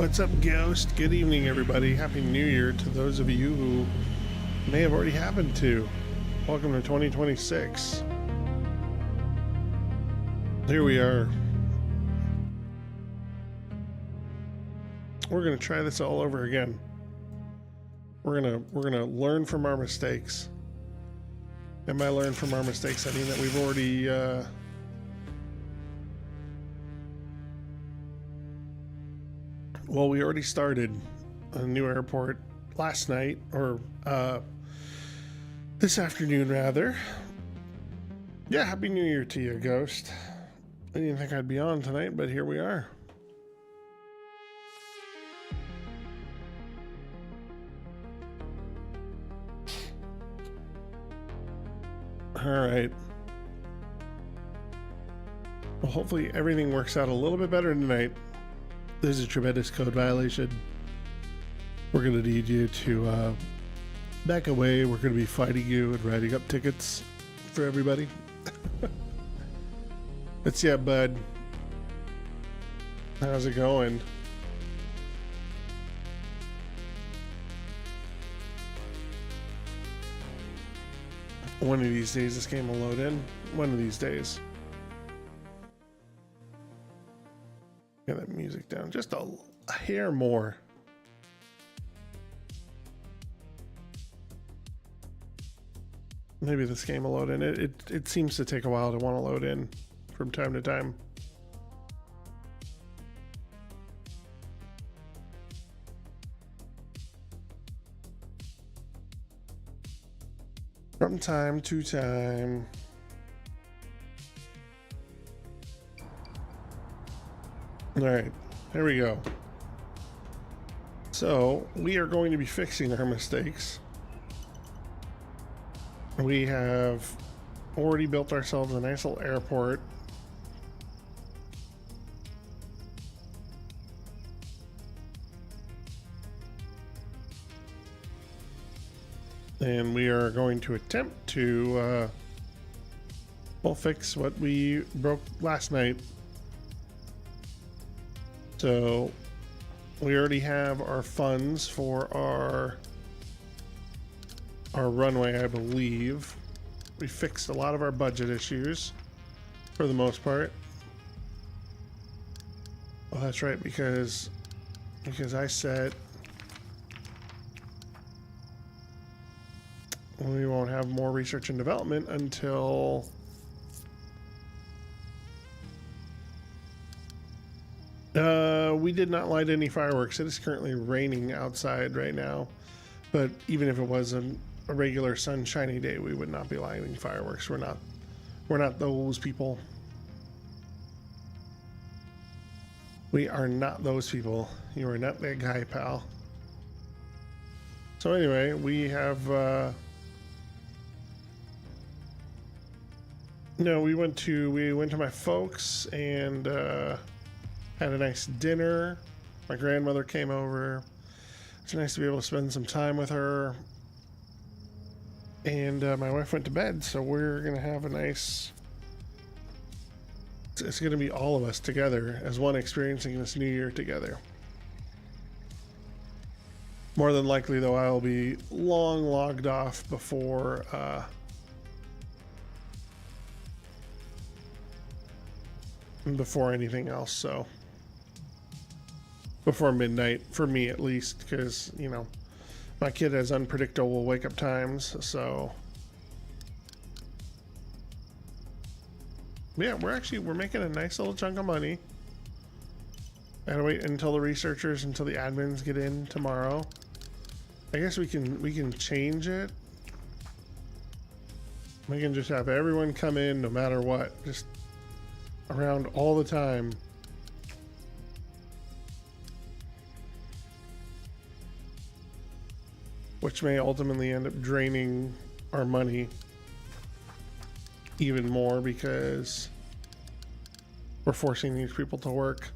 What's up, Ghost? Good evening, everybody. Happy New Year to those of you who may have already happened to. Welcome to 2026. Here we are. We're gonna try this all over again. We're gonna learn from our mistakes. And by learn from our mistakes, I mean that we've already we already started a new airport last night, or this afternoon rather. Yeah, Happy New Year to you, Ghost. I didn't think I'd be on tonight, but here we are. All right. Well, hopefully everything works out a little bit better tonight. There's a tremendous code violation. We're going to need you to back away. We're going to be fighting you and writing up tickets for everybody. It's yeah, bud. How's it going? One of these days this game will load in. One of these days. Get that music down just a hair more. Maybe this game will load in. It seems to take a while to want to load in from time to time. From time to time. All right, here we go. So we are going to be fixing our mistakes. We have already built ourselves a nice little airport. And we are going to attempt to fix what we broke last night. So we already have our funds for our runway, I believe. We fixed a lot of our budget issues for the most part. Oh, that's right, because I said we won't have more research and development until we did not light any fireworks. It is currently raining outside right now, but even if it was a regular sunshiny day, we would not be lighting fireworks. We're not those people. We are not those people. You are not that guy, pal. So anyway, we have we went to my folks and had a nice dinner. My grandmother came over. It's nice to be able to spend some time with her. And my wife went to bed, so we're gonna have a nice. It's gonna be all of us together as one, experiencing this new year together. More than likely, though, I'll be long logged off before anything else. So before midnight, for me at least, because my kid has unpredictable wake up times. So yeah, we're making a nice little chunk of money. I gotta wait until the admins get in tomorrow. I guess we can change it. We can just have everyone come in no matter what, just around all the time. Which may ultimately end up draining our money even more because we're forcing these people to work.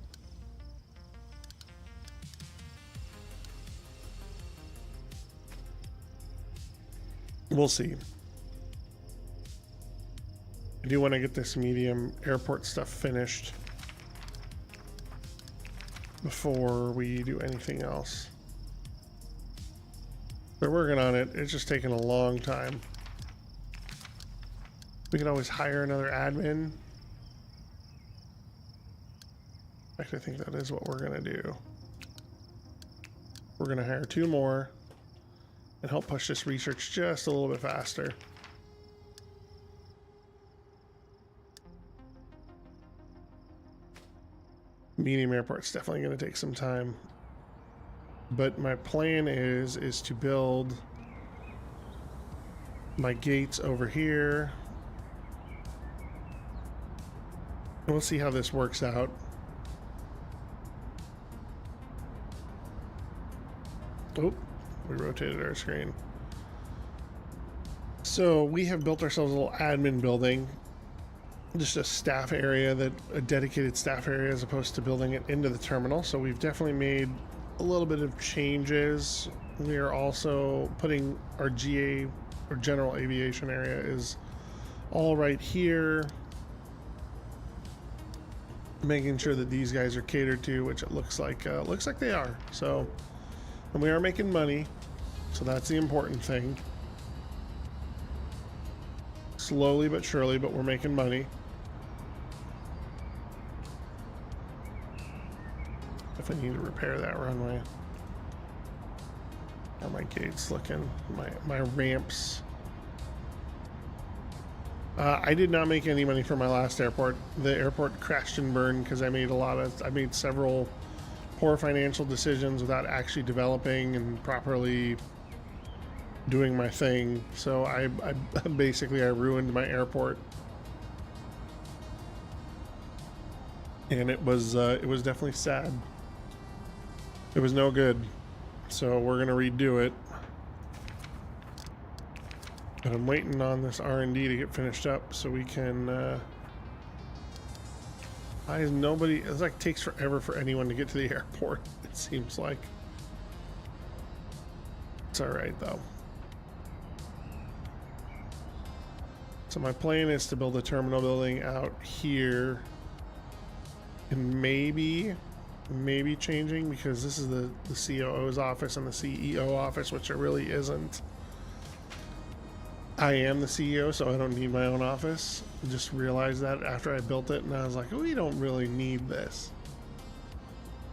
We'll see. I do want to get this medium airport stuff finished before we do anything else. We're working on it. It's just taking a long time. We can always hire another admin. In fact, I think that is what we're going to do. We're going to hire 2 more and help push this research just a little bit faster. Medium airport's definitely going to take some time. But my plan is to build my gates over here. And we'll see how this works out. Oh, we rotated our screen. So we have built ourselves a little admin building. Just a staff area, a dedicated staff area, as opposed to building it into the terminal. So we've definitely made a little bit of changes. We are also putting our GA, or general aviation area, is all right here, making sure that these guys are catered to, which it looks like they are. So, and we are making money, so that's the important thing. Slowly but surely, but we're making money. If I need to repair that runway. How my gates looking? My ramps. I did not make any money from my last airport. The airport crashed and burned because I made several poor financial decisions without actually developing and properly doing my thing. So I basically ruined my airport. And it was definitely sad. It was no good. So we're gonna redo it. But I'm waiting on this R&D to get finished up so we can it's like takes forever for anyone to get to the airport, it seems like. It's alright though. So my plan is to build a terminal building out here, and maybe changing, because this is the COO's office and the CEO office, which it really isn't. I am the CEO, so I don't need my own office. I just realized that after I built it, and I was like, we don't really need this.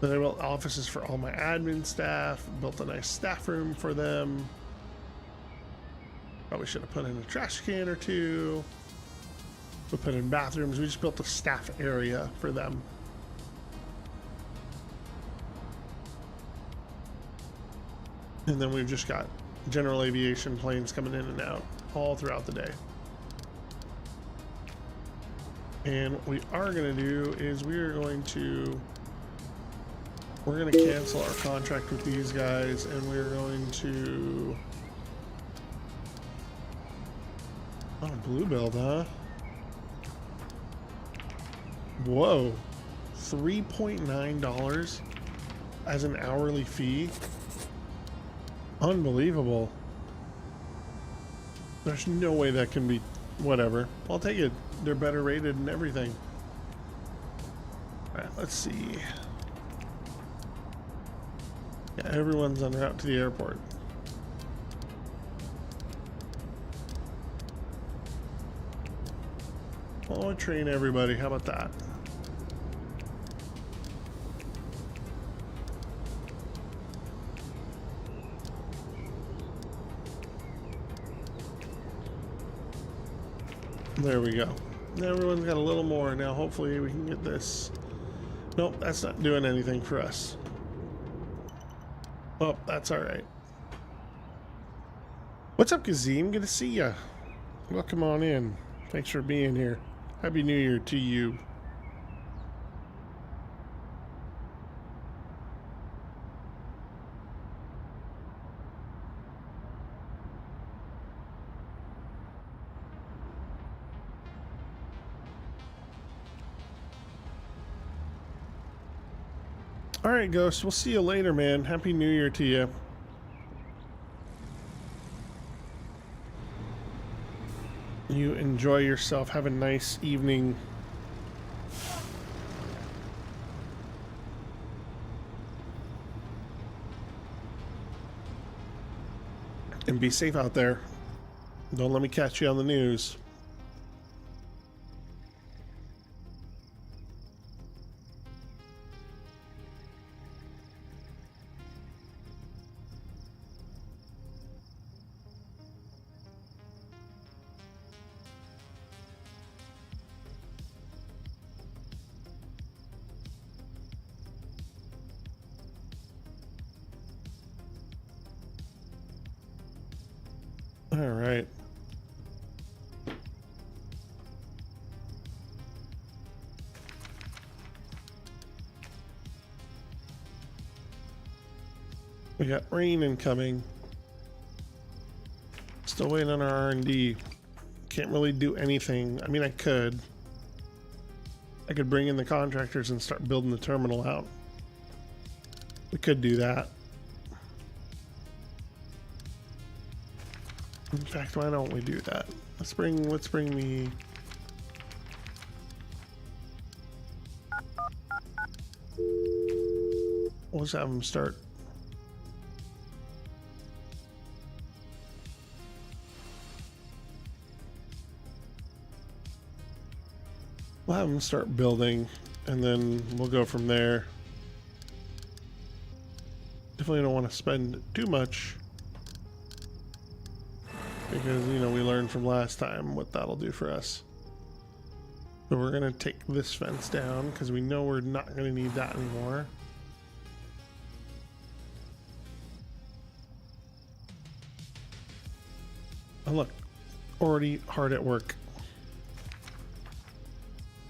But I built offices for all my admin staff, built a nice staff room for them. Probably should have put in a trash can or 2. We put in bathrooms. We just built a staff area for them. And then we've just got general aviation planes coming in and out all throughout the day. And what we are going to do is we're going to cancel our contract with these guys, and we're going to... Oh, blue build, huh? Whoa. $3.9 as an hourly fee? Unbelievable. There's no way that can be... Whatever. I'll take it. They're better rated and everything. Alright, let's see. Yeah, everyone's en route to the airport. I'll train everybody. How about that? There we go. Everyone's got a little more. Now hopefully we can get this. Nope, that's not doing anything for us. Oh, that's alright. What's up, Kazim? Good to see ya. Welcome on in. Thanks for being here. Happy New Year to you. All right, Ghost. We'll see you later, man. Happy New Year to you. You enjoy yourself. Have a nice evening. And be safe out there. Don't let me catch you on the news. All right. We got rain incoming. Still waiting on our R&D. Can't really do anything. I mean, I could bring in the contractors and start building the terminal out. We could do that. In fact, why don't we do that? Let's bring the we'll just have them start. We'll have them start building, and then we'll go from there. Definitely don't want to spend too much, because, you know, we learned from last time what that'll do for us. So we're going to take this fence down because we know we're not going to need that anymore. And look, already hard at work.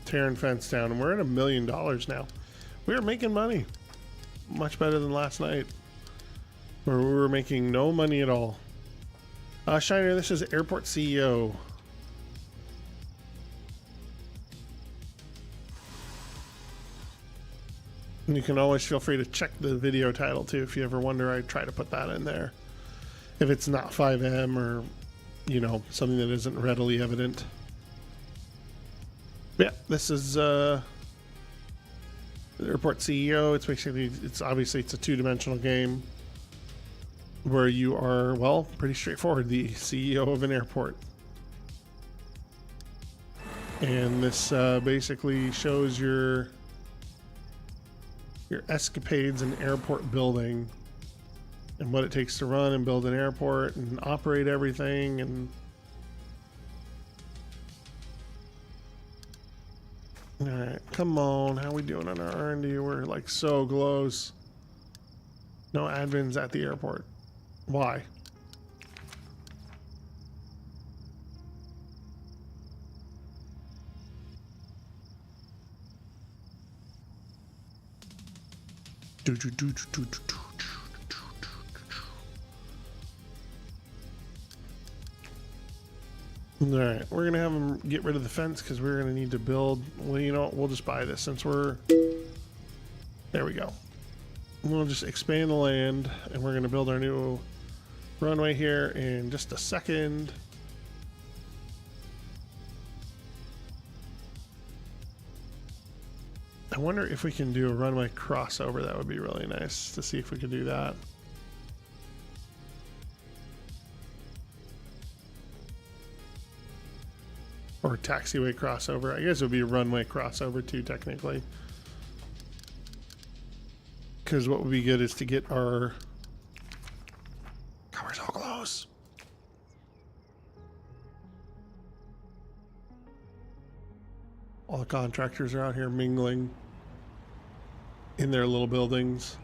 Tearing fence down, and we're at $1 million now. We are making money. Much better than last night, where we were making no money at all. Shiner, this is Airport CEO. And you can always feel free to check the video title too if you ever wonder. I try to put that in there if it's not 5M or, you know, something that isn't readily evident. Yeah, this is the Airport CEO. It's basically, it's obviously it's a two-dimensional game where you are, well, pretty straightforward, the CEO of an airport. And this basically shows your escapades in airport building and what it takes to run and build an airport and operate everything. And all right, come on, how we doing on our R&D? We're like so close. No admins at the airport. Why? All right, we're gonna have them get rid of the fence because we're gonna need to build. Well, you know, we'll just buy this since we're there. We go. We'll just expand the land, and we're gonna build our new runway here in just a second. I wonder if we can do a runway crossover. That would be really nice to see if we could do that. Or taxiway crossover. I guess it would be a runway crossover too, technically. Because what would be good is to get our... God, we're so close. All the contractors are out here mingling in their little buildings.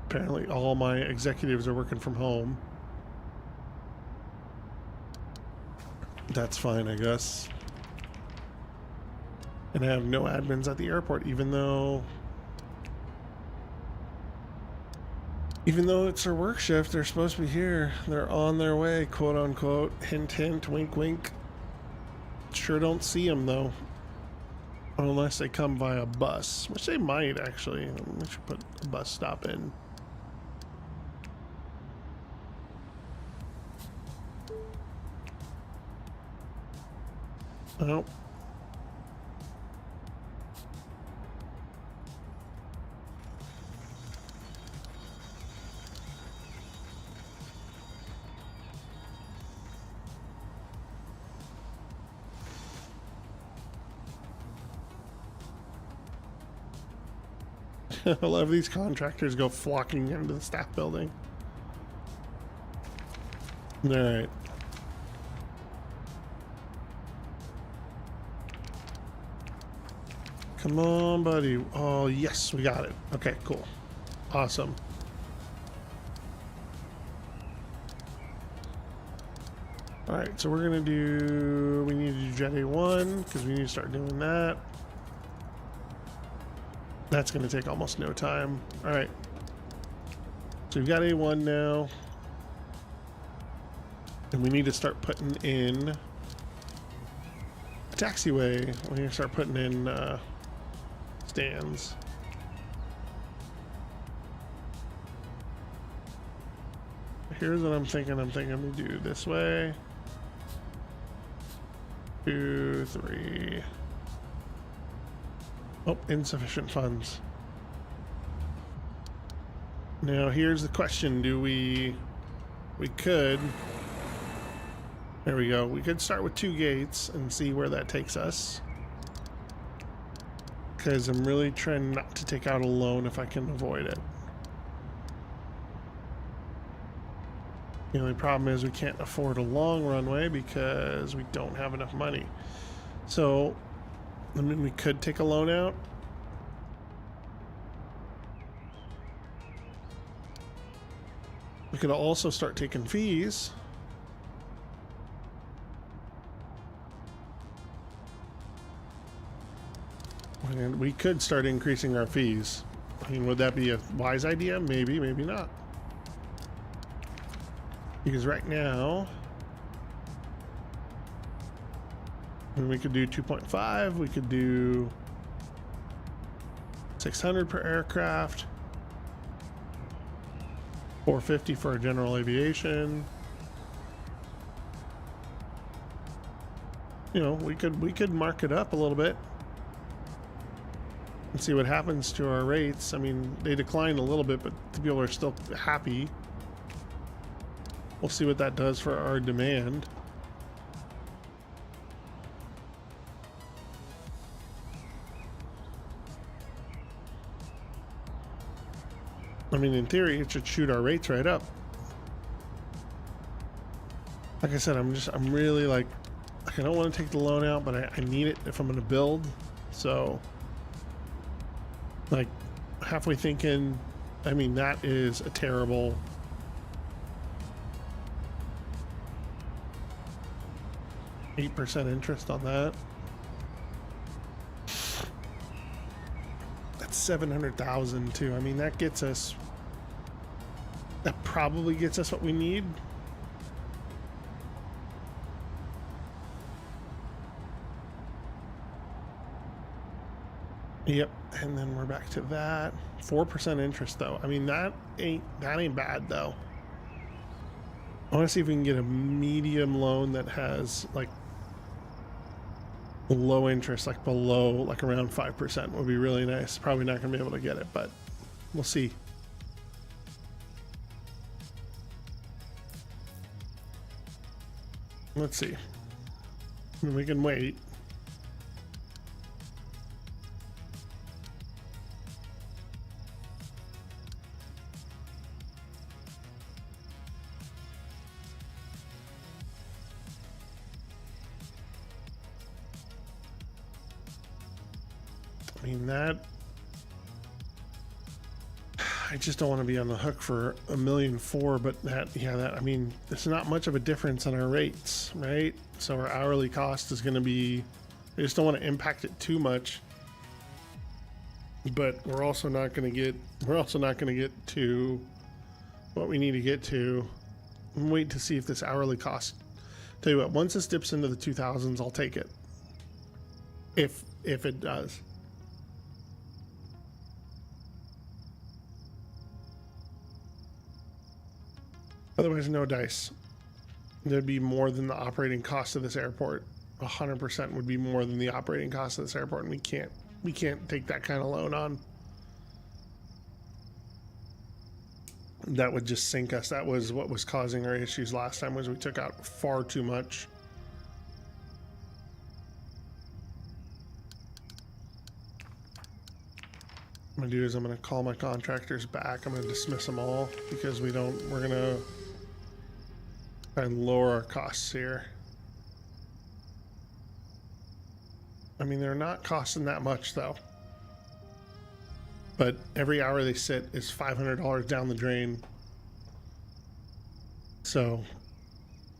Apparently all my executives are working from home. That's fine, I guess. And I have no admins at the airport, even though it's their work shift. They're supposed to be here. They're on their way, quote unquote. Hint, hint, wink, wink. Sure don't see them though. Unless they come via bus, which they might actually. I should put a bus stop in. Oh. I love these contractors go flocking into the staff building. All right. Come on, buddy. Oh, yes, we got it. Okay, cool. Awesome. All right, so we're gonna do, we need to do Jet A1 because we need to start doing that. That's gonna take almost no time. All right. So we've got A1 now. And we need to start putting in a taxiway. We need to start putting in stands. Here's what I'm thinking. I'm thinking we do this way. 2, 3. Oh, insufficient funds. Now here's the question. Do we could, there we go. We could start with 2 gates and see where that takes us. Because I'm really trying not to take out a loan if I can avoid it. The only problem is we can't afford a long runway because we don't have enough money. So, I mean, we could take a loan out. We could also start taking fees. And we could start increasing our fees. I mean, would that be a wise idea? Maybe, maybe not. Because right now, I mean, we could do 2.5, we could do 600 per aircraft, 450 for our general aviation. You know, we could mark it up a little bit and see what happens to our rates. I mean, they declined a little bit, but the people are still happy. We'll see what that does for our demand. I mean, in theory, it should shoot our rates right up. Like I said, I'm really like I don't want to take the loan out, but I need it if I'm going to build. So, like, halfway thinking, I mean, that is a terrible. 8% interest on that. That's 700,000 too. I mean, that gets us. That probably gets us what we need. Yep, and then we're back to that. 4% interest though. I mean, that ain't bad though. I want to see if we can get a medium loan that has like low interest, like below, like around 5% would be really nice. Probably not going to be able to get it, but we'll see. Let's see. We can wait. I mean, that, I just don't want to be on the hook for $1.4 million, but that, yeah, that, I mean, it's not much of a difference in our rates, right? So our hourly cost is going to be, I just don't want to impact it too much, but we're also not going to get to what we need to get to. And wait to see if this hourly cost, tell you what, once this dips into the 2000s, I'll take it. If it does. Otherwise, no dice. There'd be more than the operating cost of this airport. 100% would be more than the operating cost of this airport, and we can't take that kind of loan on. That would just sink us. That was what was causing our issues last time, was we took out far too much. I'm gonna do is I'm gonna call my contractors back. I'm gonna dismiss them all because we're gonna try and lower our costs here. I mean, they're not costing that much though. But every hour they sit is $500 down the drain. So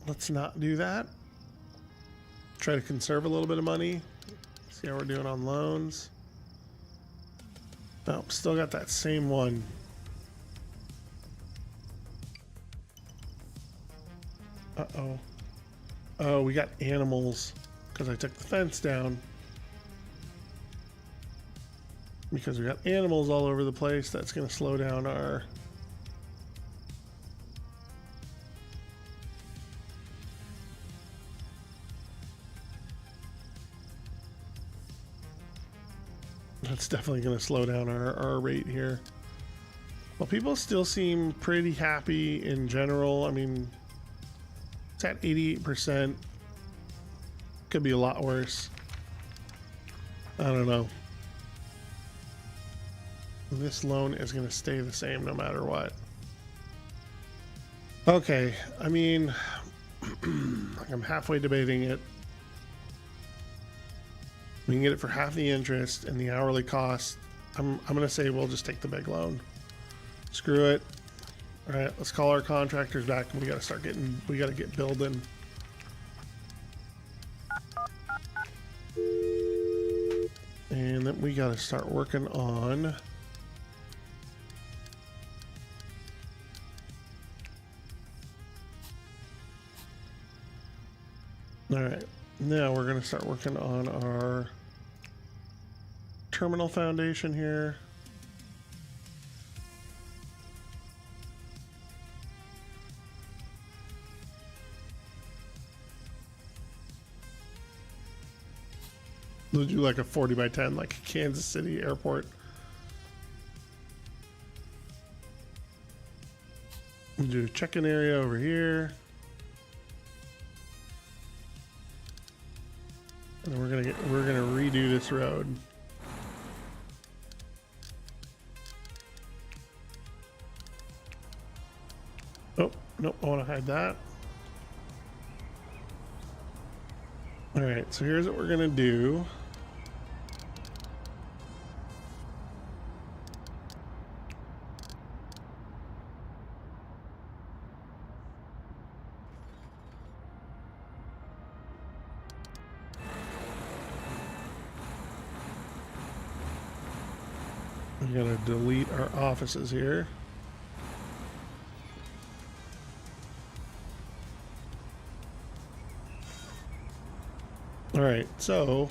let's not do that. Try to conserve a little bit of money. See how we're doing on loans. Nope, still got that same one. Uh-oh. Oh, we got animals because I took the fence down. Because we got animals all over the place, that's going to slow down our... That's definitely going to slow down our rate here. Well, people still seem pretty happy in general. I mean, it's at 88%. Could be a lot worse. I don't know. This loan is going to stay the same no matter what. Okay, I mean, I'm halfway debating it. We can get it for half the interest and the hourly cost. I'm going to say we'll just take the big loan. Screw it. All right, let's call our contractors back and we got to get building. And then we got to start working on... All right, now we're going to start working on our terminal foundation here. We'll do like a 40 by 10, like Kansas City airport. We'll do a check-in area over here. And we're gonna redo this road. Oh, nope, I want to hide that. All right, so here's what we're gonna do. We're gonna delete our offices here. All right, so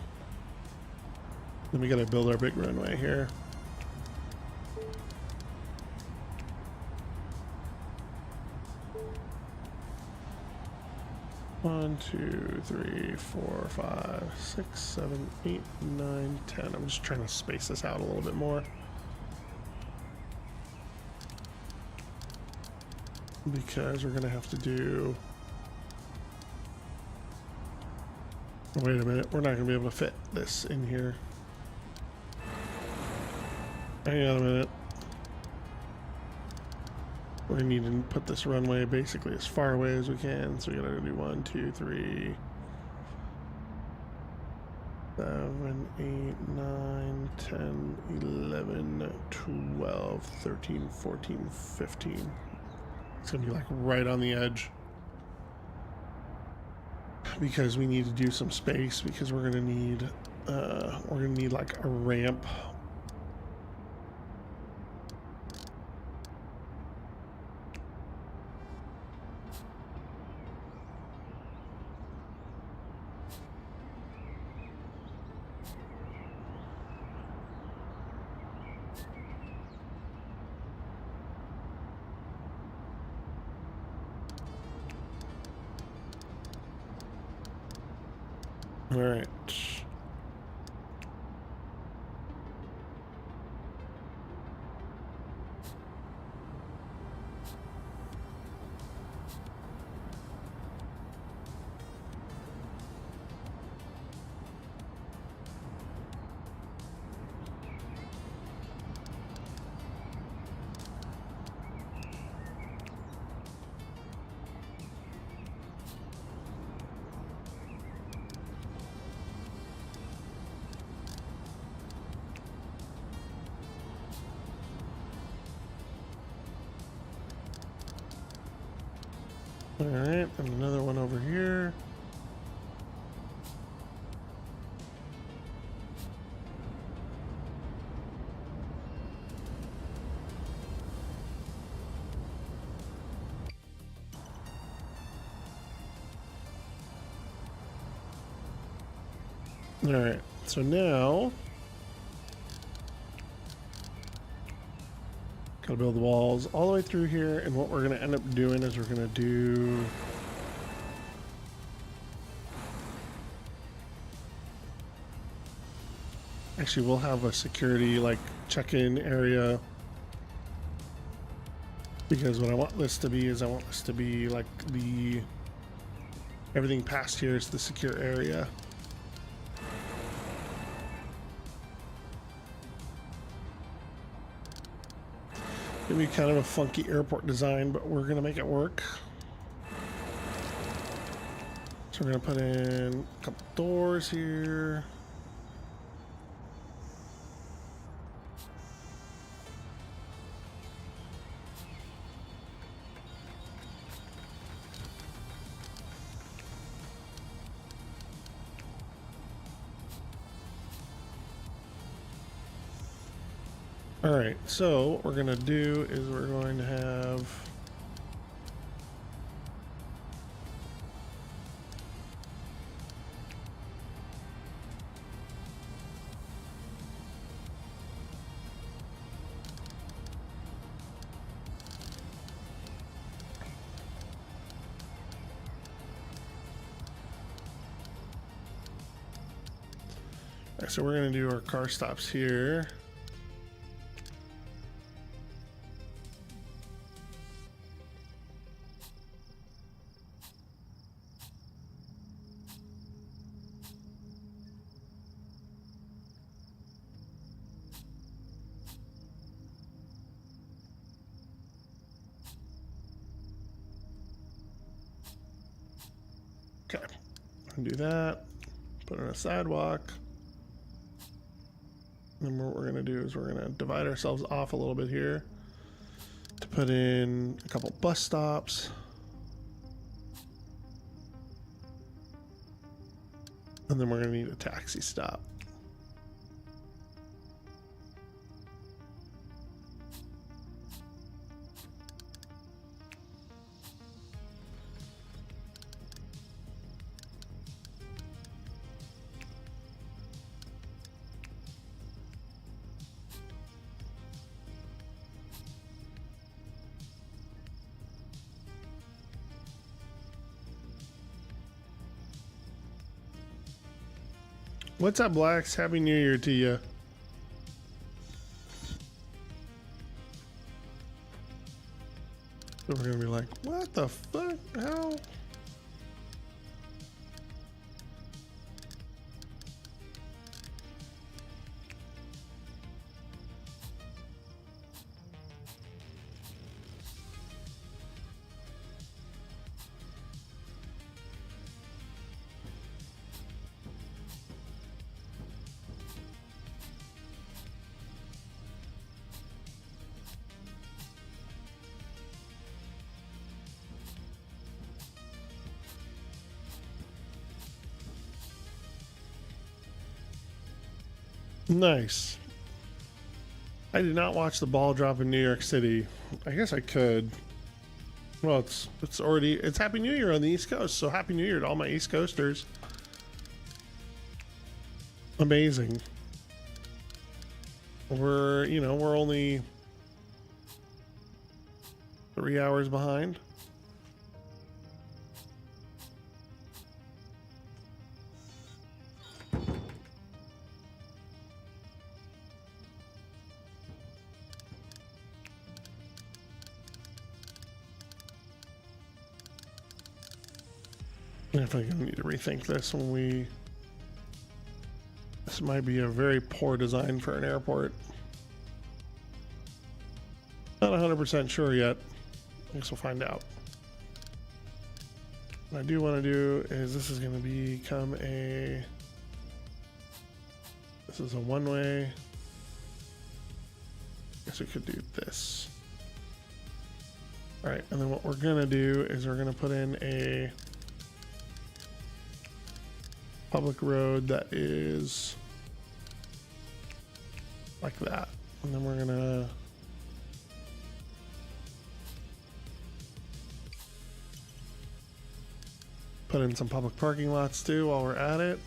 then we gotta build our big runway here. One, two, three, 4, 5, 6, 7, 8, 9, 10. I'm just trying to space this out a little bit more. Because we're gonna have to do... Wait a minute, we're not gonna be able to fit this in here. Hang on a minute. We're gonna need to put this runway basically as far away as we can. So we gotta do 1, 2, 3, 7, 8, 9, 10, 11, 12, 13, 14, 15. It's gonna be like right on the edge. Because we need to do some space because we're gonna need like a ramp. All right. All right, and another one over here. All right, so now gotta build the walls all the way through here, and what we're gonna end up doing is we're gonna do actually we'll have a security like check-in area, because what I want this to be is I want this to be like the everything past here is the secure area. Gonna be kind of a funky airport design, but we're gonna make it work. So we're gonna put in a couple doors here. All right, so what we're gonna do is we're going to have so we're gonna do our car stops here. Okay, do that. Put in a sidewalk. And what we're gonna do is we're gonna divide ourselves off a little bit here to put in a couple bus stops. And then we're gonna need a taxi stop. What's up, Blacks? Happy New Year to you. So we're gonna be like, what the fuck? How? Nice. I did not watch the ball drop in New York City. I guess I could. Well, it's Happy New Year on the East Coast, so Happy New Year to all my East Coasters. Amazing. We're only 3 hours behind. Definitely gonna need to rethink this this might be a very poor design for an airport. Not 100% sure yet. I guess we'll find out. What I do want to do is this is gonna become this is a one-way. Guess we could do this. All right, and then what we're gonna do is we're gonna put in a public road that is like that. And then we're gonna put in some public parking lots too while we're at it.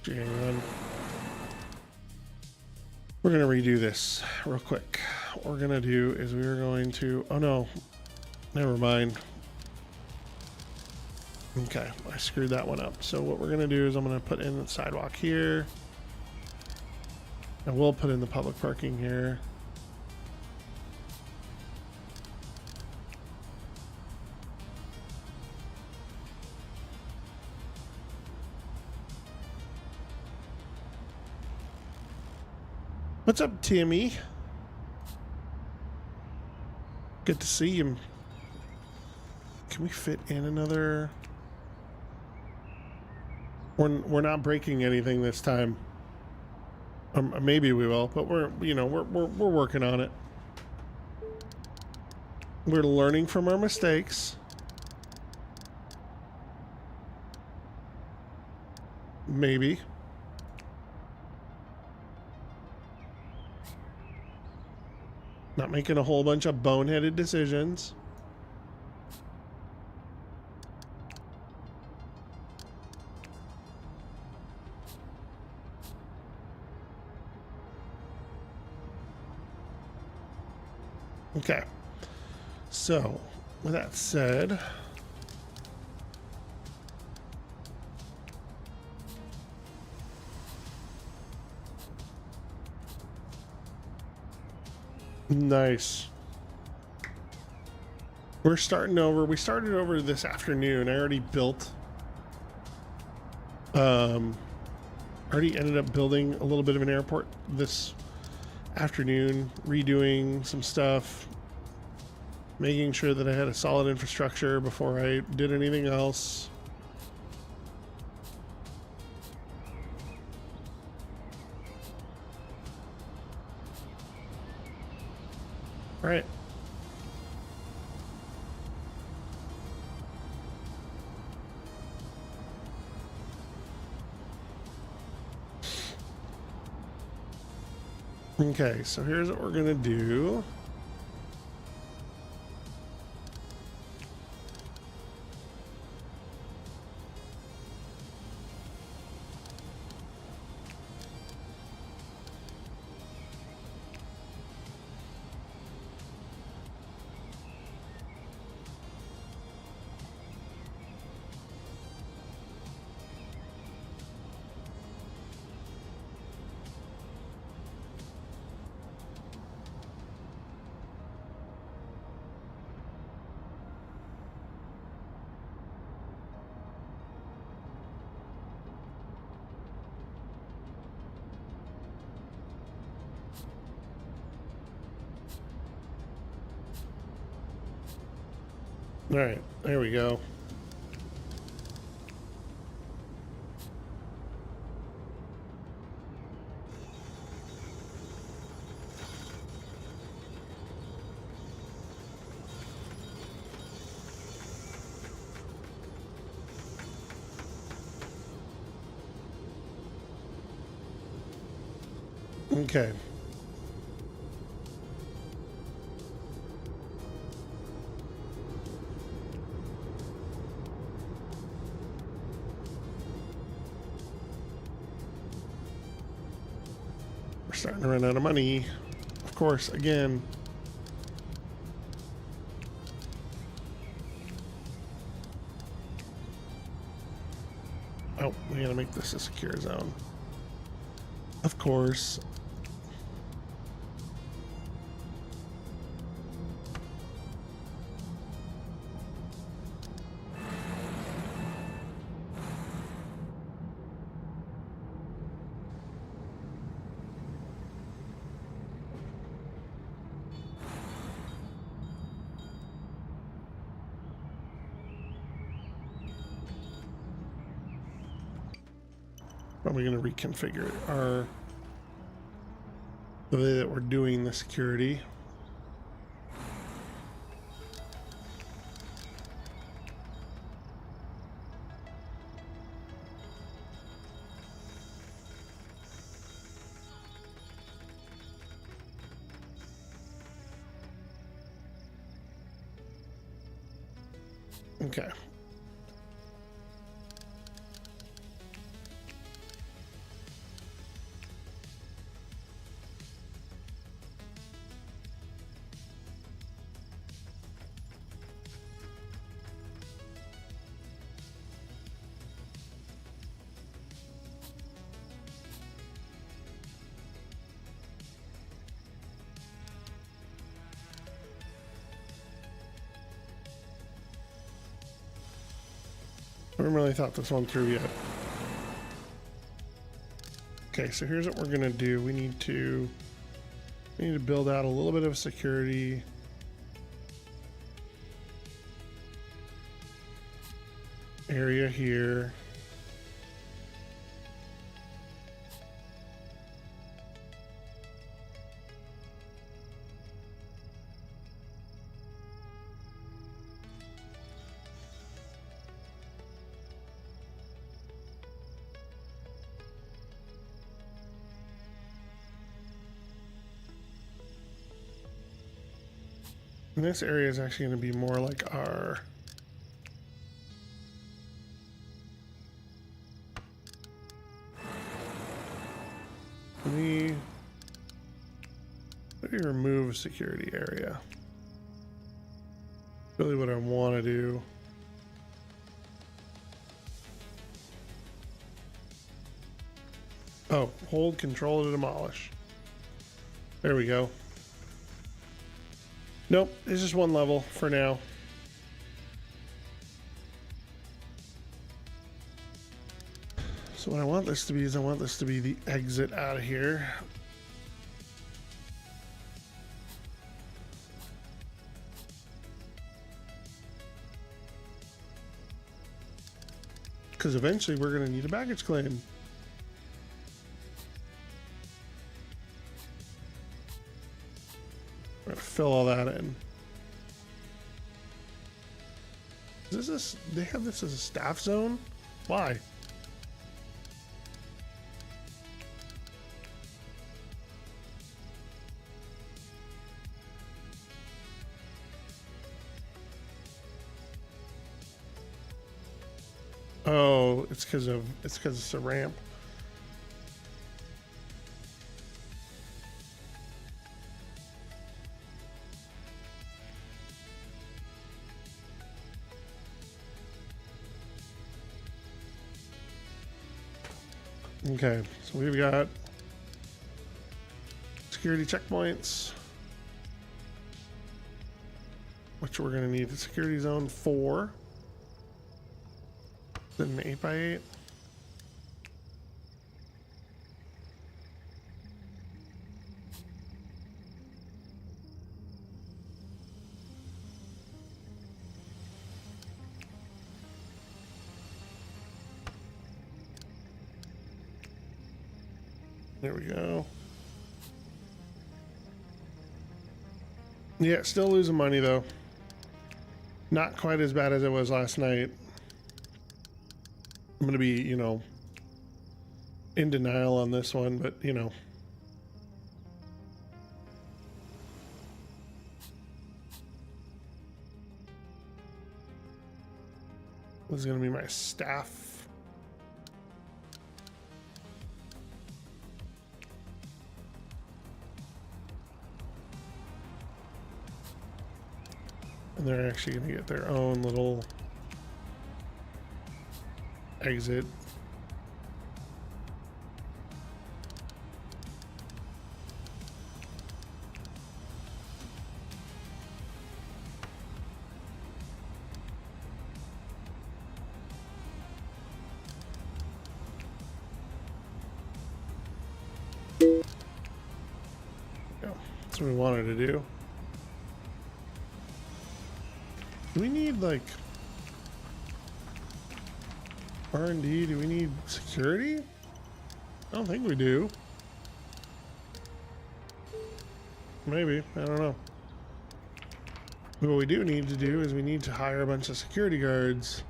And we're going to redo this real quick. What we're going to do is we're going to, oh no, never mind. Okay, I screwed that one up. So what we're going to do is I'm going to put in the sidewalk here. And we'll put in the public parking here. What's up, Timmy? Good to see you. Can we fit in another? We're not breaking anything this time. Maybe we will, but we're working on it. We're learning from our mistakes. Maybe. Not making a whole bunch of boneheaded decisions. Okay. So, with that said, nice. We're starting over. We started over this afternoon. I already built. Already ended up building a little bit of an airport this afternoon, redoing some stuff, making sure that I had a solid infrastructure before I did anything else. All right. Okay, so here's what we're gonna do. All right, there we go. Okay. We're starting to run out of money. Of course, again. Oh, we gotta make this a secure zone. Of course. Probably going to reconfigure the way that we're doing the security. Okay. I haven't really thought this one through yet. Okay, so here's what we're gonna do. We need to build out a little bit of security. Area here. And this area is actually going to be more like our let me remove security area. Really what I want to do. Oh, hold control to demolish. There we go. Nope, it's just one level for now. So what I want this to be is I want this to be the exit out of here. Because eventually we're going to need a baggage claim. We're going to fill all that in. Is this they have this as a staff zone? Why? Oh, it's because it's a ramp. Okay, so we've got security checkpoints, which we're going to need a security zone 4. Then an 8x8. There we go. Yeah, still losing money though. Not quite as bad as it was last night. I'm gonna be, in denial on this one, but this is gonna be my staff. And they're actually gonna get their own little exit. That's what we wanted to do. Do we need like R&D? Do we need security? I don't think we do. Maybe. I don't know. What we do need to do is we need to hire a bunch of security guards.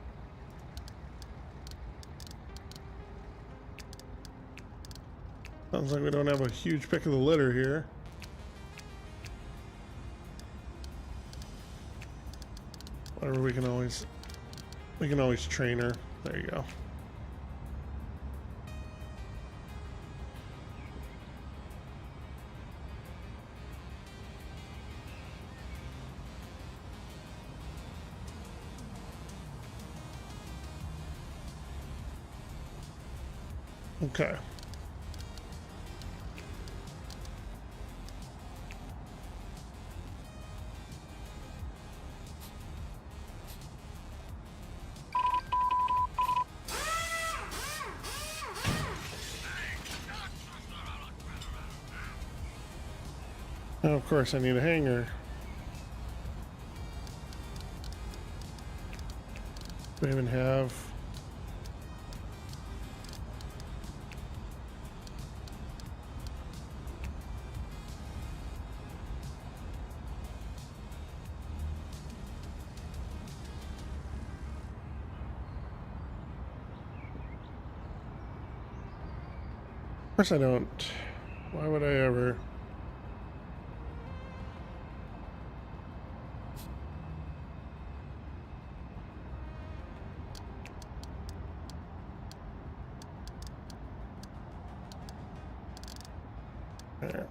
Sounds like we don't have a huge pick of the litter here. Whatever, we can always train her. There you go. Okay. Oh, of course, I need a hanger. We even have... Of course I don't. Why would I ever? There.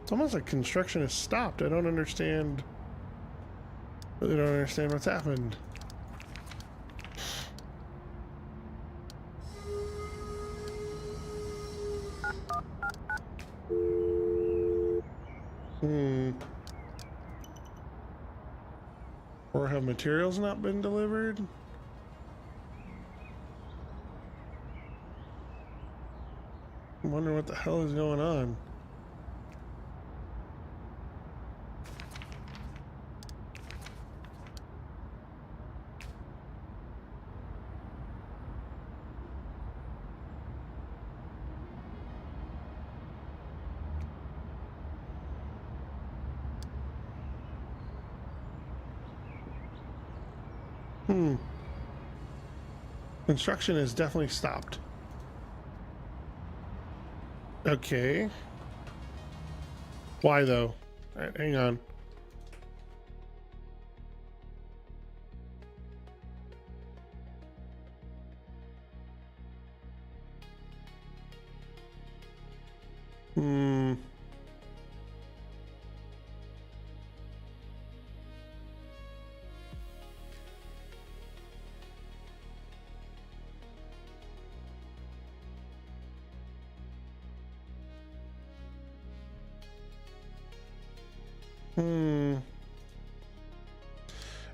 It's almost like construction has stopped. I don't understand. I really don't understand what's happened. Or have materials not been delivered? I'm wondering what the hell is going on. Construction has definitely stopped. Okay. Why though? All right, hang on.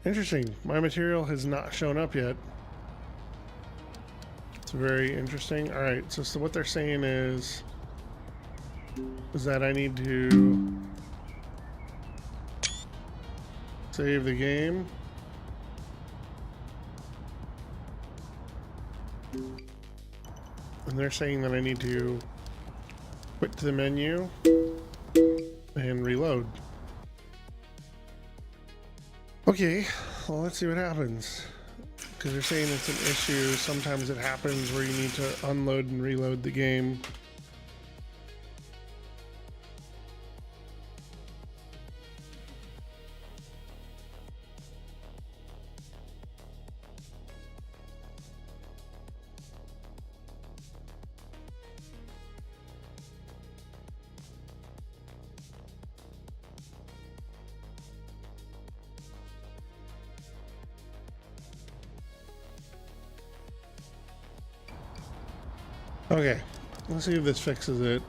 Interesting. My material has not shown up yet. It's very interesting. All right, so what they're saying is that I need to save the game. And they're saying that I need to quit to the menu and reload. Okay, well, let's see what happens. Because they're saying it's an issue. Sometimes it happens where you need to unload and reload the game. Okay, let's see if this fixes it.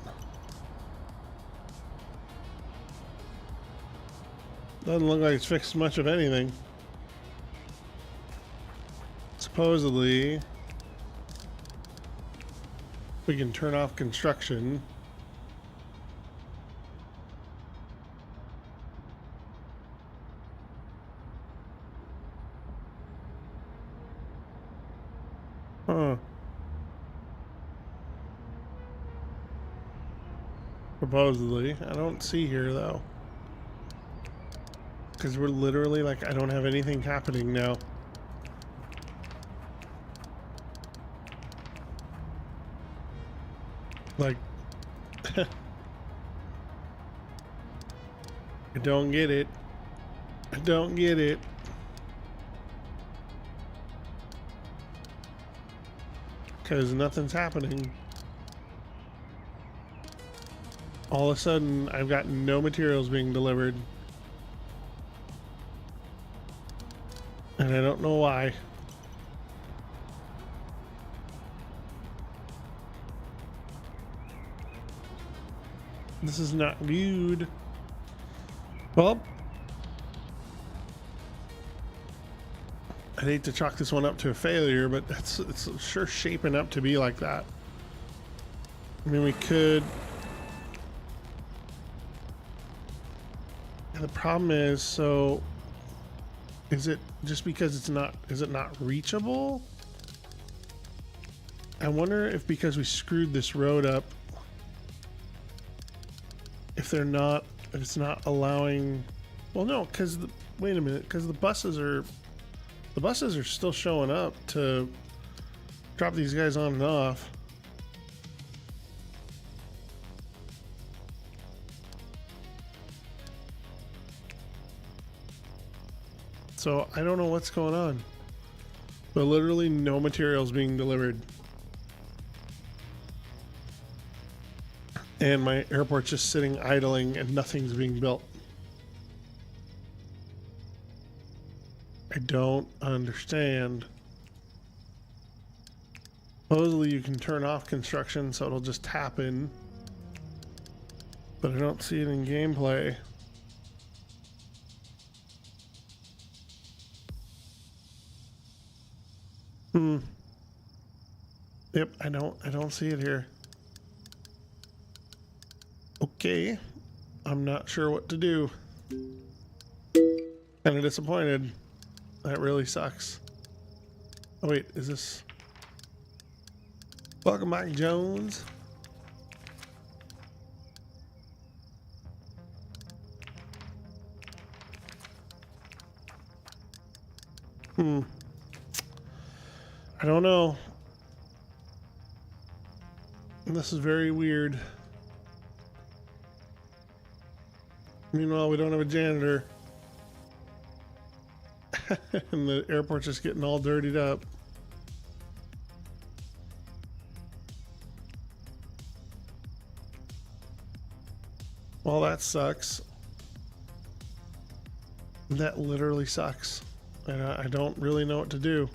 Doesn't look like it's fixed much of anything. supposedly we can turn off construction. Huh. Supposedly. I don't see here though. Because we're literally like, I don't have anything happening now. Like, I don't get it. I don't get it. Because nothing's happening. All of a sudden, I've got no materials being delivered. And I don't know why. This is not good. Well, I'd hate to chalk this one up to a failure, but it's sure shaping up to be like that. I mean, we could. And the problem is, so is it just because it's not, is it not reachable? I wonder if because we screwed this road up, if they're not, if it's not allowing, well, no, because wait a minute, because the buses are still showing up to drop these guys on and off. So I don't know what's going on, but literally no materials being delivered. And my airport's just sitting idling and nothing's being built. I don't understand. Supposedly you can turn off construction so it'll just happen, but I don't see it in gameplay. Yep, I don't see it here. Okay, I'm not sure what to do. Kind of disappointed. That really sucks. Oh wait, is this? Welcome back, Jones. I don't know. This is very weird. Meanwhile, we don't have a janitor. And the airport's just getting all dirtied up. Well, that sucks. That literally sucks. And I don't really know what to do.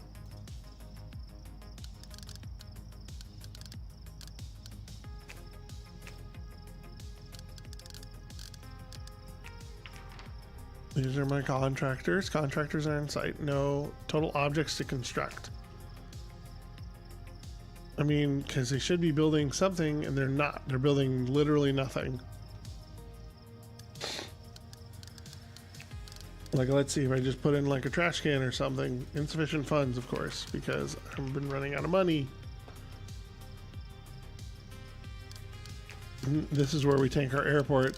These are my contractors. Contractors are in sight. No total objects to construct. I mean, because they should be building something and they're not. They're building literally nothing. Like, let's see if I just put in like a trash can or something. Insufficient funds, of course, because I've been running out of money. This is where we tank our airport.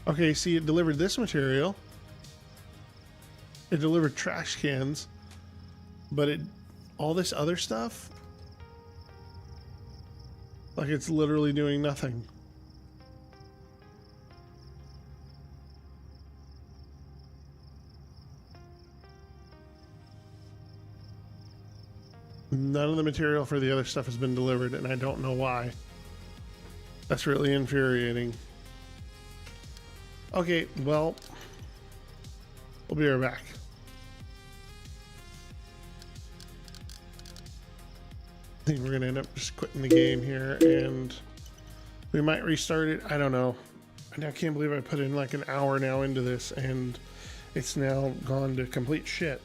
Okay, see, it delivered this material. It delivered trash cans, but all this other stuff, like, it's literally doing nothing. None of the material for the other stuff has been delivered, and I don't know why. That's really infuriating. Okay, well, we'll be right back. I think we're gonna end up just quitting the game here, and we might restart it. I don't know. And I can't believe I put in like an hour now into this, and it's now gone to complete shit.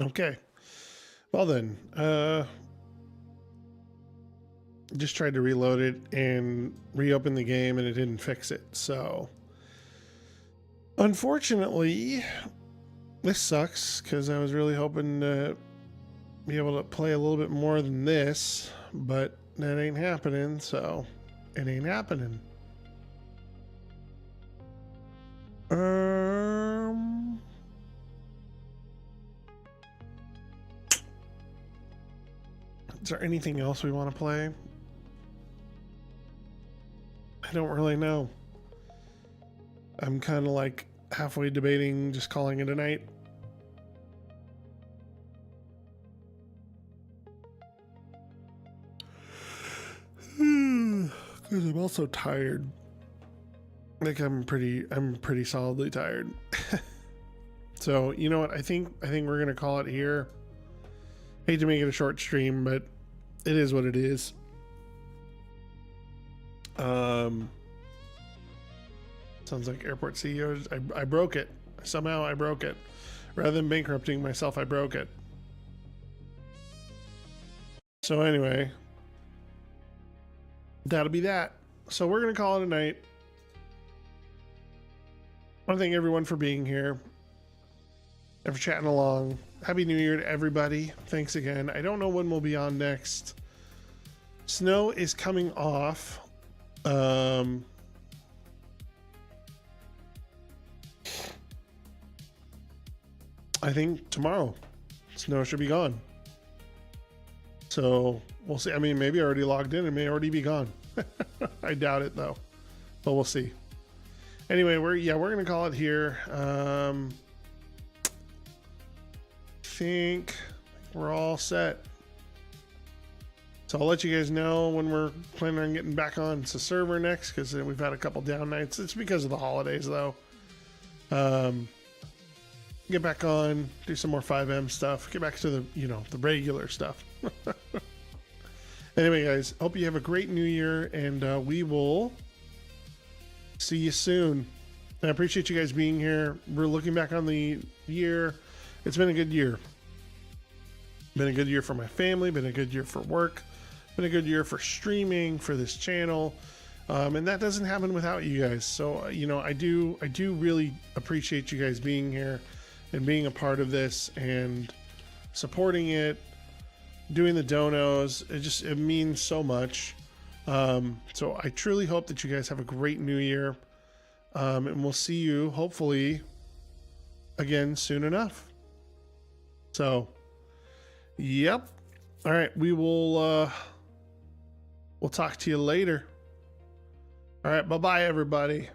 Okay. Well then, just tried to reload it and reopen the game and it didn't fix it. So unfortunately, this sucks because I was really hoping to be able to play a little bit more than this, but that ain't happening. So it ain't happening. Is there anything else we want to play? I don't really know. I'm kind of like halfway debating just calling it a night. Because I'm also tired. Like I'm pretty solidly tired. So you know what? I think we're gonna call it here. Hate to make it a short stream, but it is what it is. Sounds like airport CEOs. I broke it. Somehow I broke it. Rather than bankrupting myself, I broke it. So anyway, that'll be that. So we're going to call it a night. I want to thank everyone for being here and for chatting along. Happy New Year to everybody. Thanks again. I don't know when we'll be on next. Snow is coming off. I think tomorrow. Snow should be gone. So we'll see. I mean, maybe I already logged in and may already be gone. I doubt it though, but we'll see. Anyway, we're gonna call it here. Think we're all set. So I'll let you guys know when we're planning on getting back on the server next, because we've had a couple down nights. It's because of the holidays though. Get back on, do some more 5M stuff, get back to the the regular stuff. Anyway guys, hope you have a great new year, and we will see you soon. I appreciate you guys being here. We're looking back on the year. It's been a good year. Been a good year for my family, been a good year for work, been a good year for streaming, for this channel. And that doesn't happen without you guys. So, I do really appreciate you guys being here and being a part of this and supporting it, doing the donos. It means so much. So I truly hope that you guys have a great new year. And we'll see you hopefully again soon enough. So, yep. All right. We'll talk to you later. All right. Bye-bye, everybody.